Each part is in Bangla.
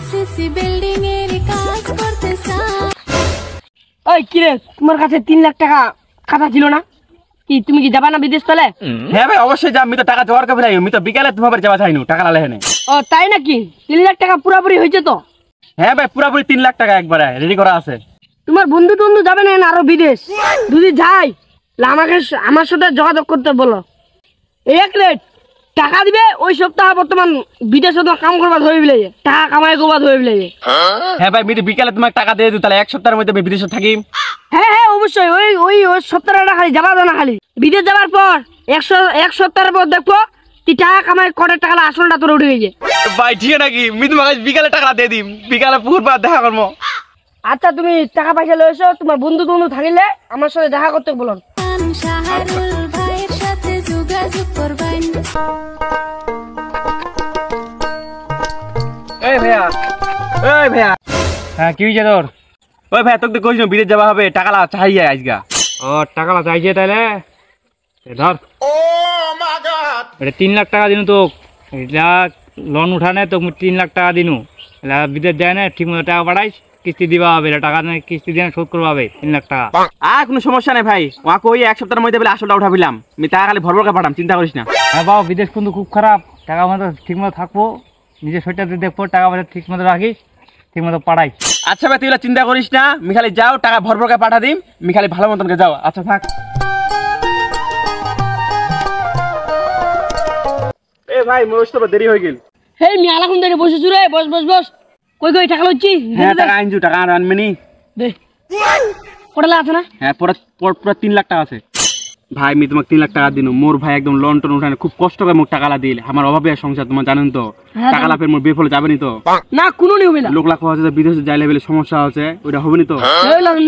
আরসিসি বিল্ডিং এর কাজ করতে চাই। ওই কি রে, তোমার কাছে 3 লাখ টাকা খাতা ছিল না? কি তুমি কি যাবা না বিদেশ চলে? হ্যাঁ ভাই অবশ্যই যাব, আমি তো টাকা জোগাড় করে আমি তো বিকালে তোমার যাওয়া চাইনু টাকা লালে হেনে। ও তাই নাকি? 3 লাখ টাকা পুরোপুরি হয়েছে তো? হ্যাঁ ভাই পুরোপুরি 3 লাখ টাকা একবারে রেডি করা আছে। তোমার বন্ধু টন্ধু যাবে না আরো বিদেশ? যদি যাই আমাকে আমার সাথে যোগাযোগ করতে বলো। এক রেট টাকা দিবে, ওই সপ্তাহ বর্তমান বিদেশে তো কাম করবা ধরে বিলে টাকা কামাই করবা ধরে বিলে। হ্যাঁ ভাই বিকালে তোমাকে টাকা দিয়ে দিই, তাহলে 1 সপ্তাহের মধ্যে আমি বিদেশে থাকি। হ্যাঁ হ্যাঁ অবশ্যই, ওই ওই ওই সপ্তাহটা খালি যাবা না, খালি বিদেশ যাবার পর 1 সপ্তাহের পর দেখো তুই টাকা কামাই কটার টাকা আসলটা তোর উঠে গেছে। ভাই ঠিক নাকি? আমি তোমাকে বিকালে টাকা দিয়ে দিই, বিকালে পুকুর পাড় দেখা করবো। আচ্ছা তুমি টাকা পয়সা লয়ে এসো, তোমার বন্ধু টন্ধু থাকলে আমার সাথে দেখা করতে বলুন। শাহরুল ভাইয়ের সাথে যোগাযোগ করবেন। এই ভাইয়া, এই ভাইয়া। হ্যাঁ কি হয়েছে তোর? ওই ভাইয়া তোকে তো কইছিলাম বিদেশ যাওয়া হবে, টাকা চাই আজকা। ও টাকা চাইছে তাহলে ধর। এটা 3 লাখ টাকা দিনু তো, এটা লোন উঠানে তো 3 লাখ টাকা দিনু। এটা বিদেশ যায় না, ঠিক মতো টাকা পাঠাইস, কিস্তি দিবা হবে, টাকা কিস্তি দিয়ে শোধ করবা হবে 3 লাখ টাকা। আর কোনো সমস্যা নেই ভাই, ওকে ওই 1 সপ্তাহের মধ্যে বলে আসলটা উঠাবিলাম, আমি টাকা খালি ভরভরকে পাঠাম, চিন্তা করিস না। হ্যাঁ বাবা বিদেশ কিন্তু খুব খারাপ, টাকা মতো ঠিক মতো থাকবো, নিজের শরীরটা দেখবো, টাকা পয়সা ঠিক মতো রাখিস, ঠিক মতো পাঠাইস। আচ্ছা ভাই তুই চিন্তা করিস না, আমি খালি যাও টাকা ভরভরকে পাঠা দিম, আমি খালি ভালো মতনকে যাও। আচ্ছা থাক। এ ভাই মোর তো দেরি হয়ে গেল। হেই মি আলাকুন ধরে বসেছু রে, বস বস বস। কই কই টাকা লচ্ছি? হ্যাঁ টাকা আনজু, টাকা আনবেনি দে। কতলা আছে না? হ্যাঁ পুরো 3 লাখ টাকা আছে। ভাই আমি তোমাকে 3 লাখ টাকা দিন, মোর ভাই একদম লোন টোন উঠানে খুব কষ্ট করে মোক টাকালা দিল, আমার অভাবে সংসার তোমার জানেন তো, টাকা লাভের মোর বেফলে যাবেনি তো। না কোনো নি হবে না, লোক লাখ আছে বিদেশে যাইলে বলে সমস্যা আছে, ওইটা হবেনি তো।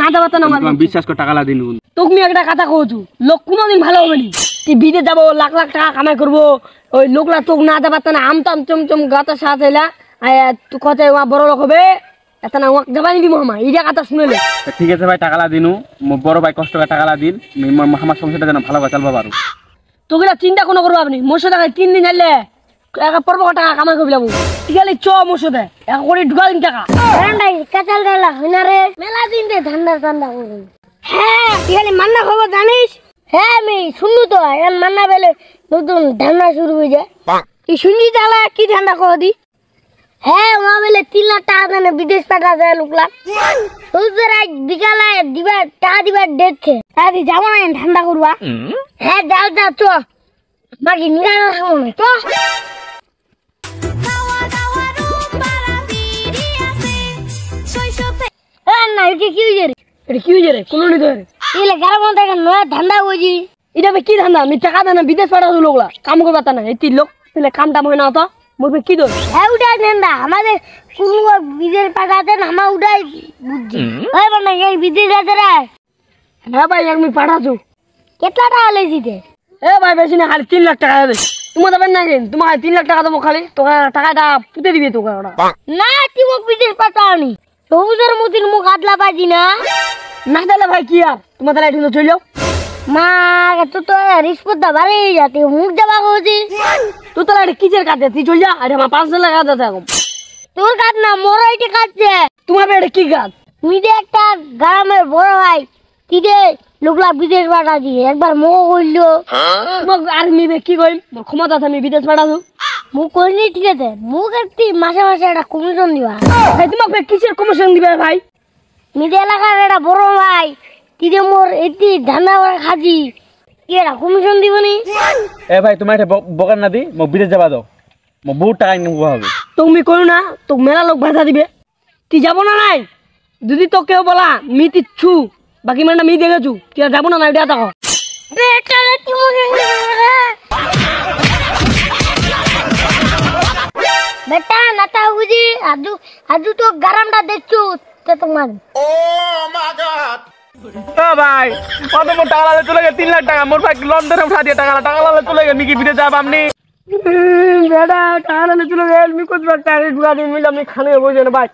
না যাবাতা না তোমার বিশ্বাস করে টাকালা দিন। তুমি একটা কথা কওছু, লোক কোনোদিন ভালো হবে নি। তুই বিদেশ যাবো, লাখ লাখ টাকা কামাই করবো, ওই লোকলা তোক না যাবাতা না, আমতাম চমচম গাতা সাথে এলা তুই কথা বড় লোক হবে, এত না ওয়াক যাবানি দিব আমা, এইটা কথা শুনেলে। ঠিক আছে ভাই টাকালা দিনু, মোর বড় ভাই কষ্ট করে টাকালা দিন, আমার সংসারটা যেন ভালো করে চালবা পারো। তোকে চিন্তা কোনো করবো আপনি, মোর সাথে 3 দিন আইলে এক পর্ব টাকা কামাই করবি লাগবো। ঠিক আছে চ মোর সাথে এক করে ঢুকা দিন টাকা। ঠান্ডাই কাঁচাল ডালা হইনা রে, মেলা দিন রে ঠান্ডা ঠান্ডা করে। হ্যাঁ তুই খালি মান্না খবর জানিস? হ্যাঁ আমি শুনলু তো, এখন মান্না বেলে নতুন ঠান্ডা শুরু হয়ে যায়। তুই শুনলি তাহলে কি ঠান্ডা কহ দি? হ্যাঁ ওয়া বেলে 3 লাখ টাকা দেনে বিদেশ পাঠা যায় লোকলা। তোদের আজ বিকালে দিবা টাকা দিবার দেখছে, হ্যাঁ তুই যাবো না ঠান্ডা করবা? হ্যাঁ যাও যাও চ, বাকি নিরালা খাবো না চ। না এটা কি হয়েছে রে? এটা কি হয়েছে রে? কোনো নি ধরে এলে গারা মধ্যে নয়া ঠান্ডা হয়েছি। এটা কি ধান্দা? আমি টাকা দেয় না বিদেশ পাঠাবো লোকলা, কাম করবা তা না, এই 3 লোক তাহলে কাম টাম হয় না তো বলবে কি দোষ? হ্যাঁ উঠাই ঠান্ডা আমাদের কোনো বিদেশ পাঠাতেন, আমার উঠাই বুঝছি ওই মানে এই বিদেশ আছে রে। হ্যাঁ ভাই আমি পাঠাচ্ছু। কেতলা টাকা লেছি দে? এ ভাই বেশি না, খালি 3 লাখ টাকা দেবে। তোমার দেবেন না কেন? তোমার 3 লাখ টাকা দেবো, খালি তোকে টাকাটা পুঁতে দিবে তোকে ওরা। না তুই মোক বিদেশ পাঠাওনি, সবুজের মতিন মুখ আদলা পাইছি না। না দিলে ভাই কি আর, তোমার তাহলে এখানে চলে যাও। মা তো তো রিস্পত দা ভালো যাতে মুখ যাবা কইছি। তুই তাহলে এটা কিসের কাজে? তুই চলে যা, আর আমার 5 লাখ কাজ আছে এখন। তোর কাজ না মোর এইটা কাজছে। তোমার এটা কি কাজ? তুই যে একটা গ্রামের বড় ভাই, তুই যে লোকলা বিদেশ পাঠা দিয়ে একবার মুখ কইলো। তোমাকে আর মিবে কি কইম, মোর ক্ষমতা আছে আমি বিদেশ পাঠাবো। মুখ কইনি ঠিক আছে, মুখ একটি মাসে মাসে একটা কমিশন দিবা। ভাই তোমাকে কিসের কমিশন দিবে ভাই? নিজে এলাকার একটা বড় ভাই, তুই যে মোর এটি ধান্দা করে খাজি, কি একটা কমিশন দিবনি? এ ভাই তোমার এটা বকার না দি, মোক বিদেশ যাবা দাও, মোক বহুত টাকা ইনকাম হবে। তুমি করো না, তো মেলা লোক ভাষা দিবে, তুই যাবো না নাই? যদি তো কেউ বলা মি তিচ্ছু, বাকি মানে মি দেখেছু, তুই আর যাবো না না, এটা দেখো। বেটা নাতা বুঝি আজু আজু তো গরমটা দেখছো তে তোমার। ও ভাই কত মোর টাকা লালে চলে গেছে 3 লাখ টাকা, মোর ভাই লন্ডনে উঠা দিয়ে টাকা লালে চলে গেছে, মি কি বিদেশ যাব আপনি? বেটা টাকা লালে চলে গেল, মি কত টাকা ঢুকা দিন মিলে আমি খানে বসে না ভাই।